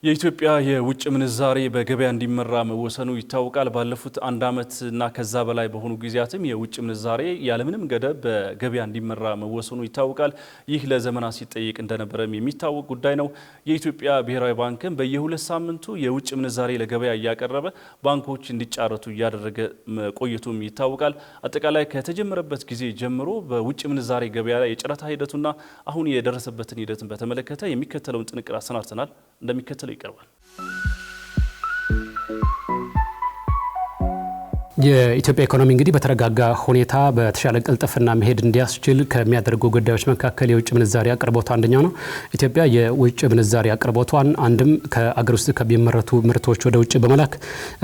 የኢትዮጵያ የውጭ ምንዛሬ በገበያ እንዲመራ መወሰኑ ይታወቃል። ባለፉት አንድ ዓመት እና ከዛ በላይ በሆኑ ጊዜያትም የውጭ ምንዛሬ ያለምንም ገደብ በገበያ እንዲመራ መወሰኑ ይታወቃል። ይህ ለዘመናት ሲጠይቅ እንደነበረም የሚታወቅ ጉዳይ ነው። የኢትዮጵያ ብሔራዊ ባንክም በየሁለት ሳምንቱ የውጭ ምንዛሬ ለገበያ እያቀረበ ባንኮች እንዲጫረቱ እያደረገ ቆይቱም ይታወቃል። አጠቃላይ ከተጀመረበት ጊዜ ጀምሮ በውጭ ምንዛሬ ገበያ ላይ የጨረታ ሂደቱና አሁን የደረሰበትን ሂደትን በተመለከተ የሚከተለውን ጥንቅር አሰናድተናል። እንደሚከተለው ይቀርባል። የኢትዮጵያ ኢኮኖሚ እንግዲህ በተረጋጋ ሁኔታ በተሻለ ቅልጥፍና መሄድ እንዲያስችል ከሚያደርጉ ጉዳዮች መካከል የውጭ ምንዛሪ አቅርቦት አንደኛው ነው። ኢትዮጵያ የውጭ ምንዛሪ አቅርቦቷን አንድም ከአገር ውስጥ ከሚመረቱ ምርቶች ወደ ውጭ በመላክ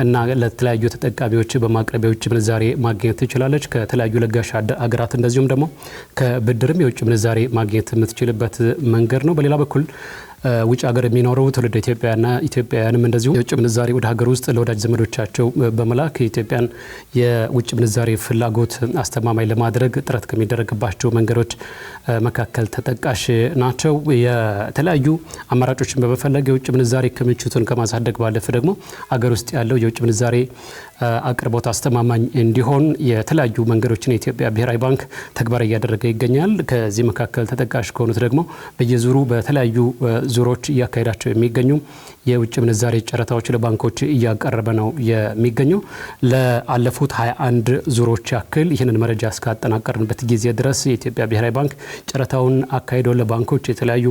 እና ለተለያዩ ተጠቃሚዎች በማቅረብ የውጭ ምንዛሪ ማግኘት ትችላለች። ከተለያዩ ለጋሽ አገራት እንደዚሁም ደግሞ ከብድርም የውጭ ምንዛሪ ማግኘት የምትችልበት መንገድ ነው። በሌላ በኩል ውጭ ሀገር የሚኖሩ ትውልደ ኢትዮጵያና ኢትዮጵያውያንም እንደዚሁ የውጭ ምንዛሬ ወደ ሀገር ውስጥ ለወዳጅ ዘመዶቻቸው በመላክ የኢትዮጵያን የውጭ ምንዛሬ ፍላጎት አስተማማኝ ለማድረግ ጥረት ከሚደረግባቸው መንገዶች መካከል ተጠቃሽ ናቸው። የተለያዩ አማራጮችን በመፈለግ የውጭ ምንዛሬ ክምችቱን ከማሳደግ ባለፈ ደግሞ ሀገር ውስጥ ያለው የውጭ ምንዛሬ አቅርቦት አስተማማኝ እንዲሆን የተለያዩ መንገዶችን የኢትዮጵያ ብሔራዊ ባንክ ተግባራዊ እያደረገ ይገኛል። ከዚህ መካከል ተጠቃሽ ከሆኑት ደግሞ በየዙሩ በተለያዩ ዙሮች እያካሄዳቸው የሚገኙ የውጭ ምንዛሬ ጨረታዎች ለባንኮች እያቀረበ ነው የሚገኘው። ለአለፉት 21 ዙሮች ያክል ይህንን መረጃ እስካጠናቀርንበት ጊዜ ድረስ የኢትዮጵያ ብሔራዊ ባንክ ጨረታውን አካሂዶ ለባንኮች የተለያዩ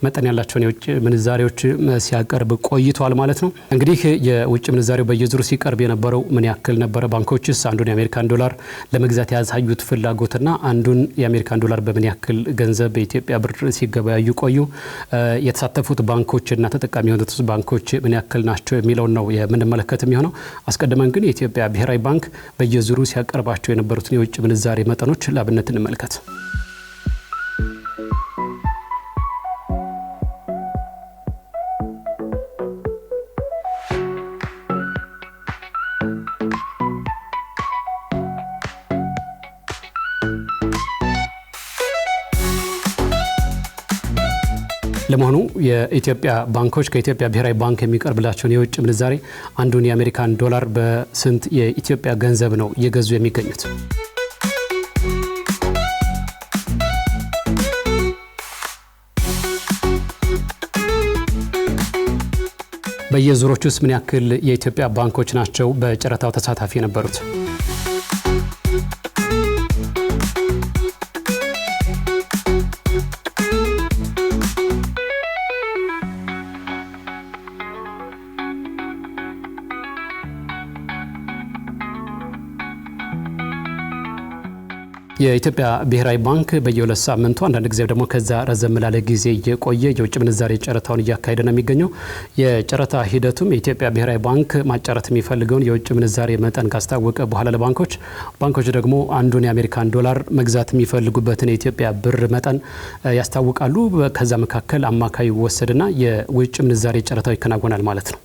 መጠን ያላቸውን የውጭ ምንዛሬዎች ሲያቀርብ ቆይቷል ማለት ነው። እንግዲህ የውጭ ምንዛሬው በየዙሩ ሲቀርብ የነበረው ምን ያክል ነበረ? ባንኮችስ አንዱን የአሜሪካን ዶላር ለመግዛት ያሳዩት ፍላጎትና አንዱን የአሜሪካን ዶላር በምን ያክል ገንዘብ በኢትዮጵያ ብር ሲገበያዩ ቆዩ? የተሳተፉት ባንኮችና ተጠቃሚ የሆኑት ባንኮች ምን ያክል ናቸው የሚለውን ነው የምንመለከት የሚሆነው። አስቀድመን ግን የኢትዮጵያ ብሔራዊ ባንክ በየዙሩ ሲያቀርባቸው የነበሩትን የውጭ ምንዛሬ መጠኖች ለአብነት እንመልከት። ለመሆኑ የኢትዮጵያ ባንኮች ከኢትዮጵያ ብሔራዊ ባንክ የሚቀርብላቸውን የውጭ ምንዛሬ አንዱን የአሜሪካን ዶላር በስንት የኢትዮጵያ ገንዘብ ነው እየገዙ የሚገኙት? በየዙሮች ውስጥ ምን ያክል የኢትዮጵያ ባንኮች ናቸው በጨረታው ተሳታፊ የነበሩት? የኢትዮጵያ ብሔራዊ ባንክ በየሁለት ሳምንቱ አንዳንድ ጊዜ ደግሞ ከዛ ረዘም ላለ ጊዜ የቆየ የውጭ ምንዛሬ ጨረታውን እያካሄደ ነው የሚገኘው። የጨረታ ሂደቱም የኢትዮጵያ ብሔራዊ ባንክ ማጫረት የሚፈልገውን የውጭ ምንዛሬ መጠን ካስታወቀ በኋላ ባንኮች ደግሞ አንዱን የአሜሪካን ዶላር መግዛት የሚፈልጉበትን የኢትዮጵያ ብር መጠን ያስታውቃሉ። ከዛ መካከል አማካይ ይወሰድና የውጭ ምንዛሬ ጨረታው ይከናወናል ማለት ነው።